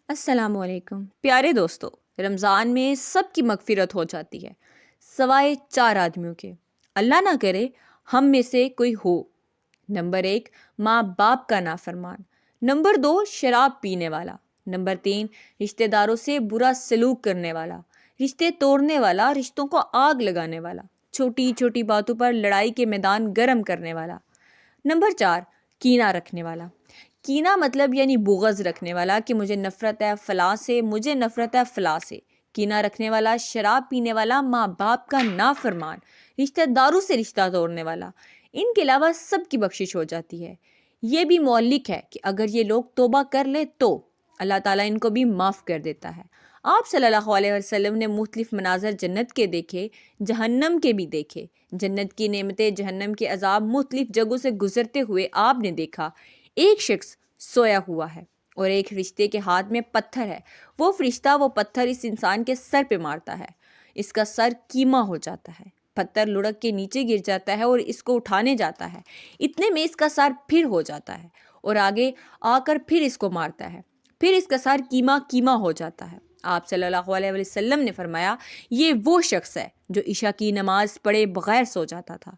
السلام علیکم پیارے دوستو، رمضان میں سب کی مغفرت ہو جاتی ہے سوائے 4 آدمیوں کے۔ اللہ نہ کرے ہم میں سے کوئی ہو۔ نمبر 1، ماں باپ کا نافرمان۔ نمبر 2، شراب پینے والا۔ نمبر 3، رشتہ داروں سے برا سلوک کرنے والا، رشتے توڑنے والا، رشتوں کو آگ لگانے والا، چھوٹی چھوٹی باتوں پر لڑائی کے میدان گرم کرنے والا۔ نمبر 4، کینہ رکھنے والا۔ کینہ مطلب یعنی بغض رکھنے والا کہ مجھے نفرت ہے فلاں سے، مجھے نفرت ہے فلاں سے۔ کینہ رکھنے والا، شراب پینے والا، ماں باپ کا نافرمان، رشتہ داروں سے رشتہ توڑنے والا، ان کے علاوہ سب کی بخشش ہو جاتی ہے۔ یہ بھی معلق ہے کہ اگر یہ لوگ توبہ کر لے تو اللہ تعالیٰ ان کو بھی معاف کر دیتا ہے۔ آپ صلی اللہ علیہ وسلم نے مختلف مناظر جنت کے دیکھے، جہنم کے بھی دیکھے۔ جنت کی نعمتیں، جہنم کے عذاب مختلف جگہوں سے گزرتے ہوئے آپ نے دیکھا۔ ایک شخص سویا ہوا ہے اور ایک فرشتے کے ہاتھ میں پتھر ہے۔ وہ فرشتہ وہ پتھر اس انسان کے سر پہ مارتا ہے، اس کا سر کیما ہو جاتا ہے، پتھر لڑک کے نیچے گر جاتا ہے اور اس کو اٹھانے جاتا ہے، اتنے میں اس کا سر پھر ہو جاتا ہے اور آگے آ کر پھر اس کو مارتا ہے، پھر اس کا سر کیما ہو جاتا ہے۔ آپ صلی اللہ علیہ وسلم نے فرمایا یہ وہ شخص ہے جو عشاء کی نماز پڑھے بغیر سو جاتا تھا۔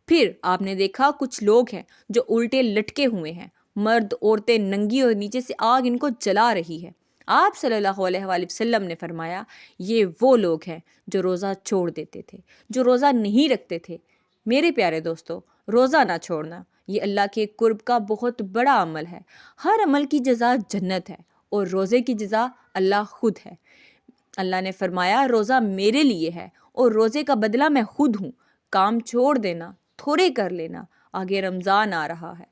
پھر آپ نے دیکھا کچھ لوگ ہیں جو الٹے لٹکے ہوئے ہیں، مرد عورتیں ننگی اور نیچے سے آگ ان کو جلا رہی ہے۔ آپ صلی اللہ علیہ وآلہ وسلم نے فرمایا یہ وہ لوگ ہیں جو روزہ چھوڑ دیتے تھے، جو روزہ نہیں رکھتے تھے۔ میرے پیارے دوستو، روزہ نہ چھوڑنا یہ اللہ کے قرب کا بہت بڑا عمل ہے۔ ہر عمل کی جزا جنت ہے اور روزے کی جزا اللہ خود ہے۔ اللہ نے فرمایا روزہ میرے لیے ہے اور روزے کا بدلہ میں خود ہوں۔ کام چھوڑ دینا، تھوڑے کر لینا، آگے رمضان آ رہا ہے،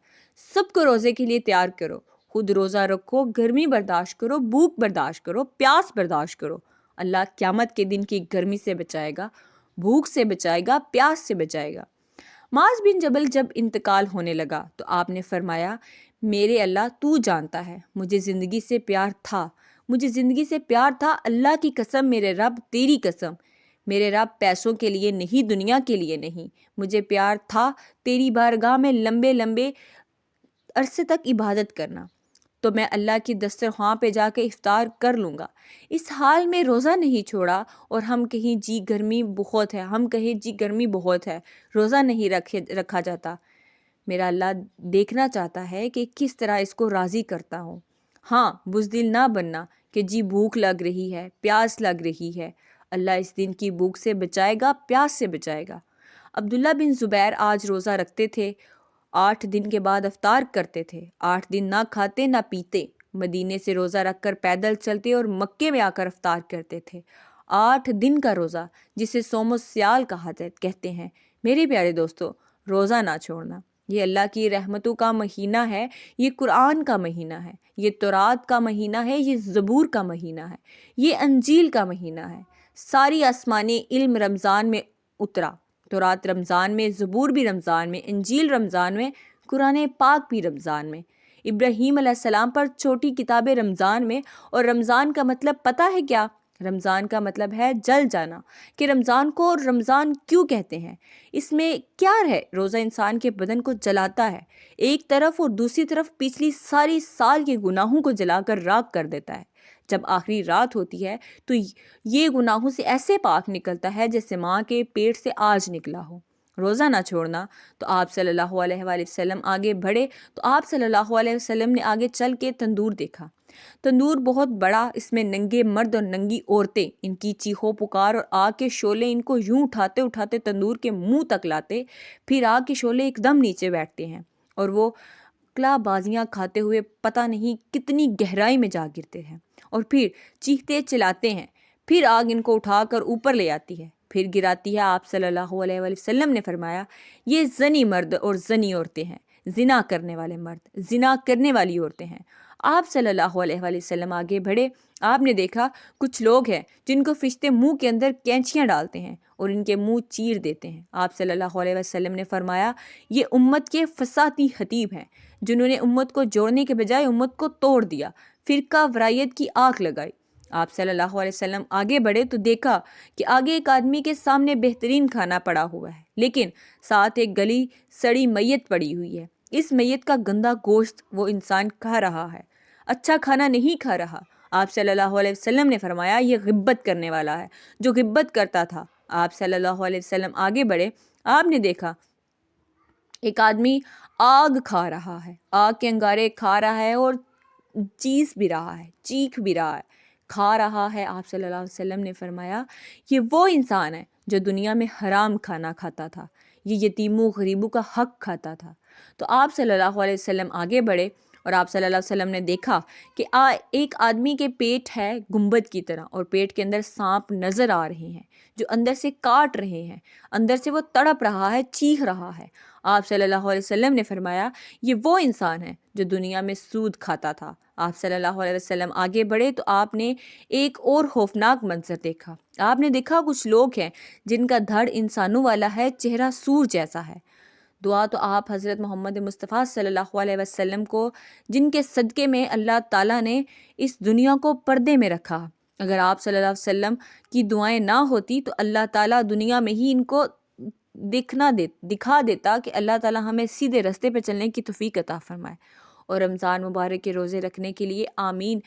سب کو روزے کے لیے تیار کرو۔ خود روزہ رکھو، گرمی برداشت کرو، بھوک برداشت کرو، پیاس برداشت کرو۔ اللہ قیامت کے دن کی گرمی سے بچائے گا، بھوک سے بچائے گا، پیاس سے بچائے گا۔ معاذ بن جبل جب انتقال ہونے لگا تو آپ نے فرمایا میرے اللہ تو جانتا ہے مجھے زندگی سے پیار تھا، مجھے زندگی سے پیار تھا، اللہ کی قسم میرے رب، تیری قسم میرے رب، پیسوں کے لیے نہیں، دنیا کے لیے نہیں، مجھے پیار تھا تیری بارگاہ میں لمبے لمبے عرصے تک عبادت کرنا، تو میں اللہ کی دسترخواں پہ جا کے افطار کر لوں گا۔ اس حال میں روزہ نہیں چھوڑا اور ہم کہیں جی گرمی بہت ہے، ہم کہیں جی گرمی بہت ہے، روزہ نہیں رکھا جاتا۔ میرا اللہ دیکھنا چاہتا ہے کہ کس طرح اس کو راضی کرتا ہوں۔ ہاں، بزدل نہ بننا کہ جی بھوک لگ رہی ہے، پیاس لگ رہی ہے۔ اللہ اس دن کی بھوک سے بچائے گا، پیاس سے بچائے گا۔ عبداللہ بن زبیر آج روزہ رکھتے تھے، 8 دن کے بعد افطار کرتے تھے، 8 دن نہ کھاتے نہ پیتے، مدینے سے روزہ رکھ کر پیدل چلتے اور مکے میں آ کر افطار کرتے تھے۔ 8 دن کا روزہ جسے صوم السیال کہتے ہیں۔ میرے پیارے دوستو، روزہ نہ چھوڑنا یہ اللہ کی رحمتوں کا مہینہ ہے، یہ قرآن کا مہینہ ہے، یہ تورات کا مہینہ ہے، یہ زبور کا مہینہ ہے، یہ انجیل کا مہینہ ہے۔ ساری آسمانی علم رمضان میں اترا، تورات رمضان میں، زبور بھی رمضان میں، انجیل رمضان میں، قرآن پاک بھی رمضان میں، ابراہیم علیہ السلام پر چھوٹی کتابیں رمضان میں۔ اور رمضان کا مطلب پتہ ہے کیا؟ رمضان کا مطلب ہے جل جانا۔ کہ رمضان کو رمضان کیوں کہتے ہیں؟ اس میں کیا ہے؟ روزہ انسان کے بدن کو جلاتا ہے ایک طرف اور دوسری طرف پچھلی ساری سال کے گناہوں کو جلا کر راکھ کر دیتا ہے۔ جب آخری رات ہوتی ہے تو یہ گناہوں سے ایسے پاک نکلتا ہے جیسے ماں کے پیٹ سے آج نکلا ہو۔ روزہ نہ چھوڑنا تو آپ صلی اللہ علیہ وآلہ وسلم آگے بڑھے تو آپ صلی اللہ علیہ وسلم نے آگے چل کے تندور دیکھا۔ تندور بہت بڑا، اس میں ننگے مرد اور ننگی عورتیں، ان کی چیخو پکار اور آگ کے شعلے ان کو یوں اٹھاتے اٹھاتے تندور کے منہ تک لاتے، پھر آگ کے شعلے ایک دم نیچے بیٹھتے ہیں اور وہ کلا بازیاں کھاتے ہوئے پتہ نہیں کتنی گہرائی میں جا گرتے ہیں اور پھر چیختے چلاتے ہیں، پھر آگ ان کو اٹھا کر اوپر لے آتی ہے، پھر گراتی ہے۔ آپ صلی اللہ علیہ وآلہ وسلم نے فرمایا یہ زنی مرد اور زنی عورتیں ہیں، زنا کرنے والے مرد، زنا کرنے والی عورتیں ہیں۔ آپ صلی اللہ علیہ وآلہ وسلم آگے بڑھے، آپ نے دیکھا کچھ لوگ ہیں جن کو فرشتے منہ کے اندر کینچیاں ڈالتے ہیں اور ان کے منہ چیر دیتے ہیں۔ آپ صلی اللہ علیہ وسلم نے فرمایا یہ امت کے فسادی خطیب ہیں جنہوں نے امت کو جوڑنے کے بجائے امت کو توڑ دیا، فرقہ واریت کی آگ لگائی۔ آپ صلی اللہ علیہ وسلم آگے بڑھے تو دیکھا کہ آگے ایک آدمی کے سامنے بہترین کھانا پڑا ہوا ہے، لیکن ساتھ ایک گلی سڑی میت پڑی ہوئی ہے۔ اس میت کا گندا گوشت وہ انسان کھا رہا ہے، اچھا کھانا نہیں کھا رہا۔ آپ صلی اللہ علیہ وسلم نے فرمایا یہ غیبت کرنے والا ہے، جو غیبت کرتا تھا۔ آپ صلی اللہ علیہ وسلم آگے بڑھے، آپ نے دیکھا ایک آدمی آگ کھا رہا ہے، آگ کے انگارے کھا رہا ہے اور چیس بھی رہا ہے، چیخ بھی رہا ہے، کھا رہا ہے۔ آپ صلی اللہ علیہ وسلم نے فرمایا یہ وہ انسان ہے جو دنیا میں حرام کھانا کھاتا تھا، یہ یتیموں غریبوں کا حق کھاتا تھا۔ تو آپ صلی اللہ علیہ وسلم آگے بڑھے اور آپ صلی اللہ علیہ وسلم نے دیکھا کہ ایک آدمی کے پیٹ ہے گنبد کی طرح، اور پیٹ کے اندر سانپ نظر آ رہے ہیں جو اندر سے کاٹ رہے ہیں، اندر سے وہ تڑپ رہا ہے، چیخ رہا ہے۔ آپ صلی اللہ علیہ وسلم نے فرمایا یہ وہ انسان ہے جو دنیا میں سود کھاتا تھا۔ آپ صلی اللہ علیہ وسلم آگے بڑھے تو آپ نے ایک اور خوفناک منظر دیکھا۔ آپ نے دیکھا کچھ لوگ ہیں جن کا دھڑ انسانوں والا ہے، چہرہ سور جیسا ہے۔ دعا تو آپ حضرت محمد مصطفیٰ صلی اللہ علیہ وسلم کو، جن کے صدقے میں اللہ تعالیٰ نے اس دنیا کو پردے میں رکھا، اگر آپ صلی اللہ علیہ وسلم کی دعائیں نہ ہوتی تو اللہ تعالیٰ دنیا میں ہی ان کو دکھا دیتا کہ اللہ تعالیٰ ہمیں سیدھے راستے پہ چلنے کی توفیق عطا فرمائے۔ اور رمضان مبارک کے روزے رکھنے کے لیے آمین۔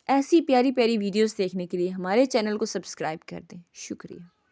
ایسی پیاری پیاری ویڈیوز دیکھنے کے لیے ہمارے چینل کو سبسکرائب کر دیں۔ شکریہ۔